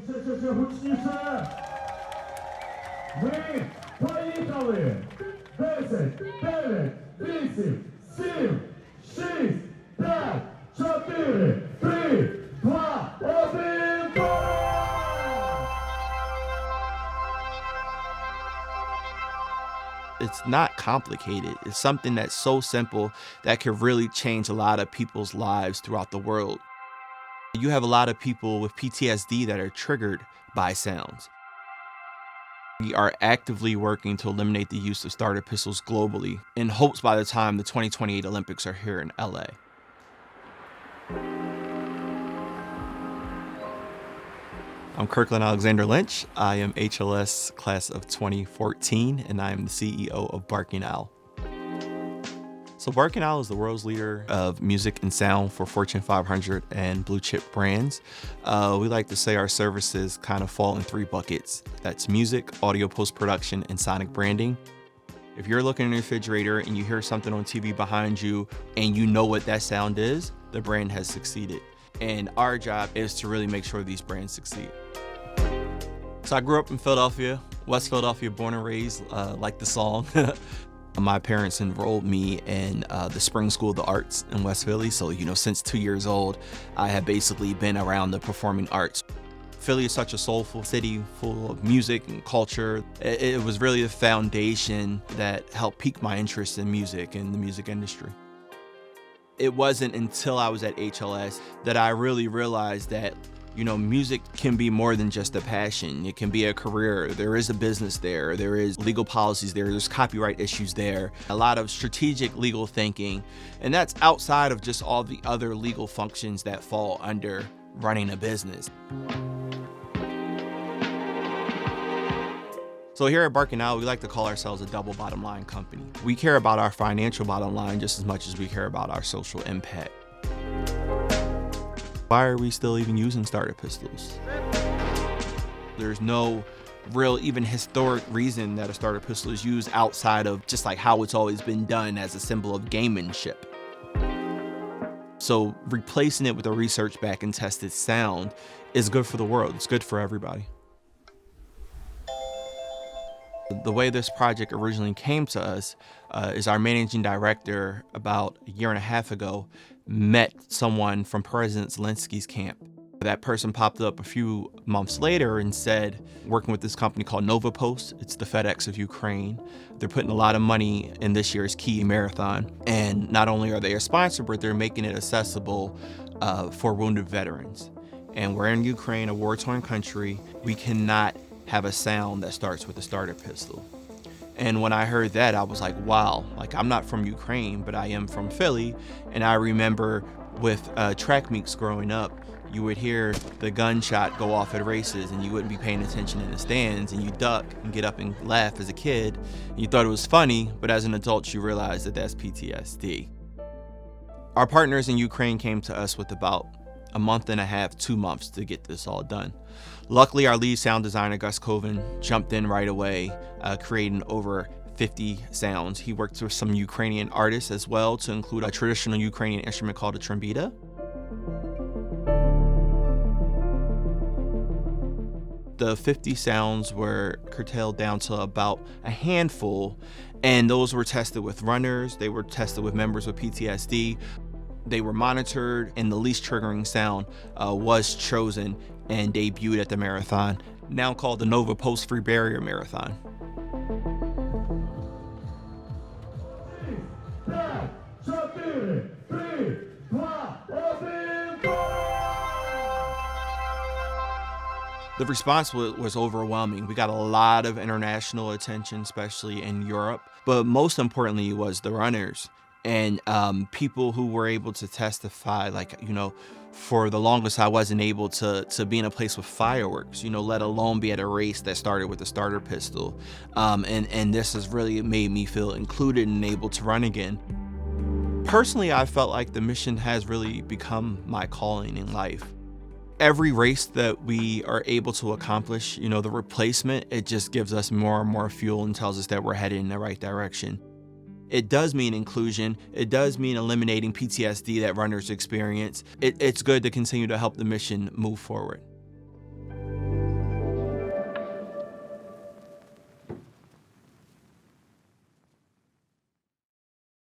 Ще гучніше. Ми поїхали. 10, 9, 8, 7, 6, 5, 4, 3, 2, 1. It's not complicated. It's something that's so simple that can really change a lot of people's lives throughout the world. You have a lot of people with PTSD that are triggered by sounds. We are actively working to eliminate the use of starter pistols globally in hopes by the time the 2028 Olympics are here in LA. I'm Kirkland Alexander Lynch. I am HLS class of 2014, and I am the CEO of Barking Owl. So Barking Owl is the world's leader of music and sound for Fortune 500 and blue chip brands. We like to say our services kind of fall in three buckets. That's music, audio post-production, and sonic branding. If you're looking in the refrigerator and you hear something on TV behind you and you know what that sound is, the brand has succeeded. And our job is to really make sure these brands succeed. So I grew up in Philadelphia, West Philadelphia, born and raised, like the song. My parents enrolled me in the Spring School of the Arts in West Philly. So, since 2 years old, I have basically been around the performing arts. Philly is such a soulful city full of music and culture. It was really the foundation that helped pique my interest in music and the music industry. It wasn't until I was at HLS that I really realized that music can be more than just a passion. It can be a career. There is a business there. There is legal policies there. There's copyright issues there. A lot of strategic legal thinking. And that's outside of just all the other legal functions that fall under running a business. So here at Barking Owl, we like to call ourselves a double bottom line company. We care about our financial bottom line just as much as we care about our social impact. Why are we still even using starter pistols? There's no real even historic reason that a starter pistol is used outside of just like how it's always been done as a symbol of gamemanship. So replacing it with a research-backed and tested sound is good for the world. It's good for everybody. The way this project originally came to us is our managing director about a year and a half ago met someone from President Zelensky's camp. That person popped up a few months later and said, working with this company called Nova Post, it's the FedEx of Ukraine. They're putting a lot of money in this year's Kyiv Marathon. And not only are they a sponsor, but they're making it accessible for wounded veterans. And we're in Ukraine, a war-torn country. We cannot have a sound that starts with a starter pistol. And when I heard that, I was like, wow, like I'm not from Ukraine, but I am from Philly. And I remember with track meets growing up, you would hear the gunshot go off at races and you wouldn't be paying attention in the stands and you duck and get up and laugh as a kid. And you thought it was funny, but as an adult, you realize that that's PTSD. Our partners in Ukraine came to us with about a month and a half, 2 months to get this all done. Luckily, our lead sound designer, Gus Koven, jumped in right away, creating over 50 sounds. He worked with some Ukrainian artists as well to include a traditional Ukrainian instrument called a trombita. The 50 sounds were curtailed down to about a handful, and those were tested with runners. They were tested with members with PTSD. They were monitored, and the least triggering sound was chosen and debuted at the marathon, now called the Nova Post Free Barrier Marathon. The response was overwhelming. We got a lot of international attention, especially in Europe, but most importantly was the runners. And people who were able to testify, for the longest I wasn't able to be in a place with fireworks, let alone be at a race that started with a starter pistol. And this has really made me feel included and able to run again. Personally, I felt like the mission has really become my calling in life. Every race that we are able to accomplish, the replacement, it just gives us more and more fuel and tells us that we're headed in the right direction. It does mean inclusion. It does mean eliminating PTSD that runners experience. It's good to continue to help the mission move forward.